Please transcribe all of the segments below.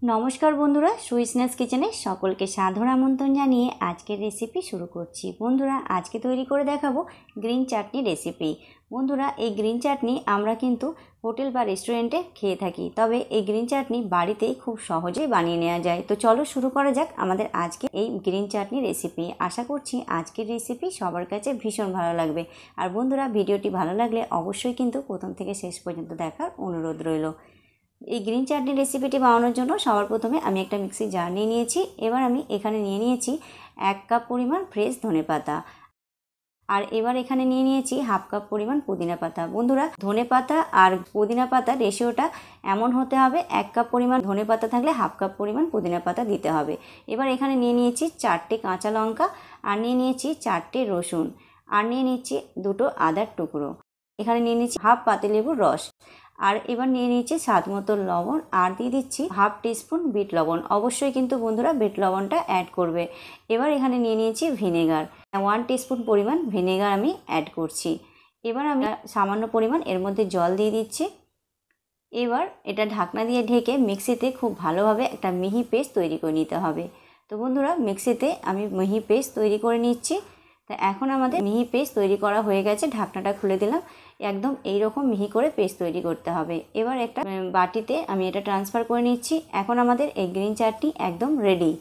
নমস্কার বন্ধুরা, সুইসনেস কিচেনে সকলকে সাদর আমন্ত্রণ জানিয়ে আজকের রেসিপি শুরু করছি। বন্ধুরা, আজকে তৈরি করে দেখাবো গ্রিন চাটনি রেসিপি। বন্ধুরা, এই গ্রিন চাটনি আমরা কিন্তু হোটেল বা রেস্টুরেন্টে খেয়ে থাকি, তবে এই গ্রিন চাটনি বাড়িতেই খুব সহজেই বানিয়ে নেওয়া যায়। তো চলো শুরু করা যাক আমাদের আজকে এই গ্রিন চাটনি রেসিপি। আশা করছি আজকের রেসিপি সবার কাছে ভীষণ ভালো লাগবে। আর বন্ধুরা, ভিডিওটি ভালো লাগলে অবশ্যই কিন্তু প্রথম থেকে শেষ পর্যন্ত দেখার অনুরোধ রইল। এই গ্রিন চাটনি রেসিপিটি বানানোর জন্য সবার প্রথমে আমি একটা মিক্সি জার নিয়ে নিয়েছি। এবার আমি এখানে নিয়ে নিয়েছি 1 কাপ পরিমাণ ফ্রেশ ধনেপাতা, আর এবার এখানে নিয়ে নিয়েছি 1/2 কাপ পরিমাণ পুদিনা পাতা। বন্ধুরা, ধনেপাতা আর পুদিনা পাতার রেশিওটা এমন হতে হবে, 1 কাপ পরিমাণ ধনেপাতা থাকলে 1/2 কাপ পরিমাণ পুদিনা পাতা দিতে হবে। এবার এখানে নিয়ে নিয়েছি 4টে কাঁচা লঙ্কা, আর নিয়ে নিয়েছি 4টে রসুন, আর নিয়ে নিচ্ছি 2টো আদার টুকরো। এখানে নিয়ে নিচ্ছি 1/2 পাতিলেবুর রস, আর এবার নিয়ে নিচ্ছি স্বাদ মতো লবণ, আর দিয়ে দিচ্ছি 1/2 টিস্পুন বিট লবণ। অবশ্যই কিন্তু বন্ধুরা বিট লবণটা অ্যাড করবে। এবার এখানে নিয়ে নিয়েছি ভিনেগার, 1 টিস্পুন পরিমাণ ভিনেগার আমি অ্যাড করছি। এবার আমি সামান্য পরিমাণ এর মধ্যে জল দিয়ে দিচ্ছি। এবার এটা ঢাকনা দিয়ে ঢেকে মিক্সিতে খুব ভালোভাবে একটা মিহি পেস্ট তৈরি করে নিতে হবে। তো বন্ধুরা, মিক্সিতে আমি মিহি পেস্ট তৈরি করে নিচ্ছি। তা এখন আমাদের মিহি পেস্ট তৈরি করা হয়ে গেছে। ঢাকনাটা খুলে দিলাম। একদম এই রকম মিহি করে পেস্ট তৈরি করতে হবে। এবার একটা বাটিতে আমি এটা ট্রান্সফার করে নিচ্ছি। এখন আমাদের এই গ্রিন চাটনি একদম রেডি।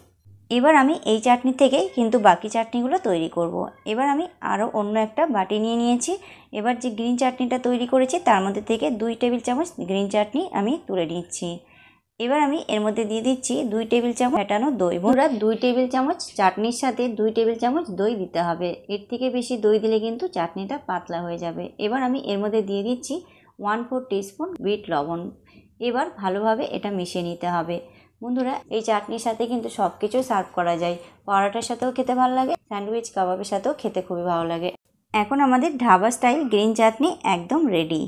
এবার আমি এই চাটনি থেকেই কিন্তু বাকি চাটনিগুলো তৈরি করব। এবার আমি আরও অন্য একটা বাটি নিয়ে নিয়েছি। এবার যে গ্রিন চাটনিটা তৈরি করেছি তার মধ্যে থেকে 2 টেবিল চামচ গ্রিন চাটনি আমি তুলে নিচ্ছি। এবার আমি এর মধ্যে দিয়ে দিচ্ছি 2 টেবিল চামচ ফেটানো দই। বন্ধুরা, 2 টেবিল চামচ চাটনির সাথে 2 টেবিল চামচ দই দিতে হবে। এর থেকে বেশি দই দিলে কিন্তু চাটনিটা পাতলা হয়ে যাবে। এবার আমি এর মধ্যে দিয়ে দিচ্ছি 1/4 টিস্পুন বিট লবণ। এবার ভালোভাবে এটা মিশিয়ে নিতে হবে। বন্ধুরা, এই চাটনির সাথে কিন্তু সব কিছুই সার্ভ করা যায়। পরোটার সাথেও খেতে ভালো লাগে, স্যান্ডউইচ কাবাবের সাথেও খেতে খুবই ভালো লাগে। এখন আমাদের ঢাবা স্টাইল গ্রিন চাটনি একদম রেডি।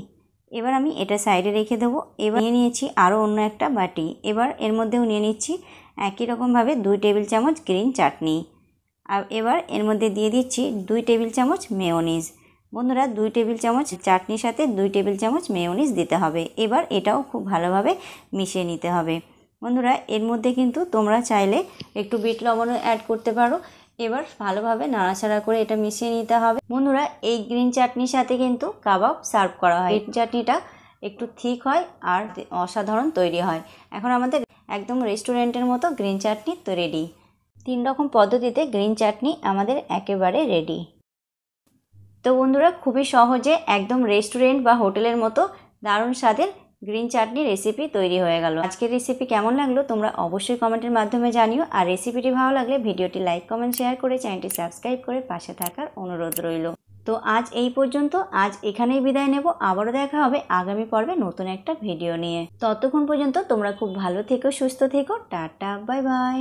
এবার আমি এটা সাইডে রেখে দেবো। এবার নিয়ে নিয়েছি আরও অন্য একটা বাটি। এবার এর মধ্যেও নিয়ে নিচ্ছি একই রকমভাবে 2 টেবিল চামচ গ্রিন চাটনি। আর এবার এর মধ্যে দিয়ে দিচ্ছি 2 টেবিল চামচ মেয়োনিজ। বন্ধুরা, 2 টেবিল চামচ চাটনির সাথে 2 টেবিল চামচ মেয়োনিজ দিতে হবে। এবার এটাও খুব ভালোভাবে মিশিয়ে নিতে হবে। বন্ধুরা, এর মধ্যে কিন্তু তোমরা চাইলে একটু বিট লবণও অ্যাড করতে পারো। এবার ভালোভাবে নাড়াচাড়া করে এটা মিশিয়ে নিতে হবে। বন্ধুরা, এই গ্রিন চাটনির সাথে কিন্তু কাবাব সার্ভ করা হয়। গ্রিন চাটনিটা একটু থিক হয় আর অসাধারণ তৈরি হয়। এখন আমাদের একদম রেস্টুরেন্টের মতো গ্রিন চাটনি তো রেডি। 3 রকম পদ্ধতিতে গ্রিন চাটনি আমাদের একেবারে রেডি। তো বন্ধুরা, খুবই সহজে একদম রেস্টুরেন্ট বা হোটেলের মতো দারুণ স্বাদের গ্রিন চাটনি রেসিপি তৈরি হয়ে গেল। আজকের রেসিপি কেমন লাগলো তোমরা অবশ্যই কমেন্টের মাধ্যমে জানিও। আর রেসিপিটি ভালো লাগলে ভিডিওটি লাইক, কমেন্ট, শেয়ার করে চ্যানেলটি সাবস্ক্রাইব করে পাশে থাকার অনুরোধ রইল। তো আজ এই পর্যন্ত, আজ এখানেই বিদায় নেব। আবারও দেখা হবে আগামী পর্বে নতুন একটা ভিডিও নিয়ে। ততক্ষণ পর্যন্ত তোমরা খুব ভালো থেকো, সুস্থ থেকো। Tata, bye bye.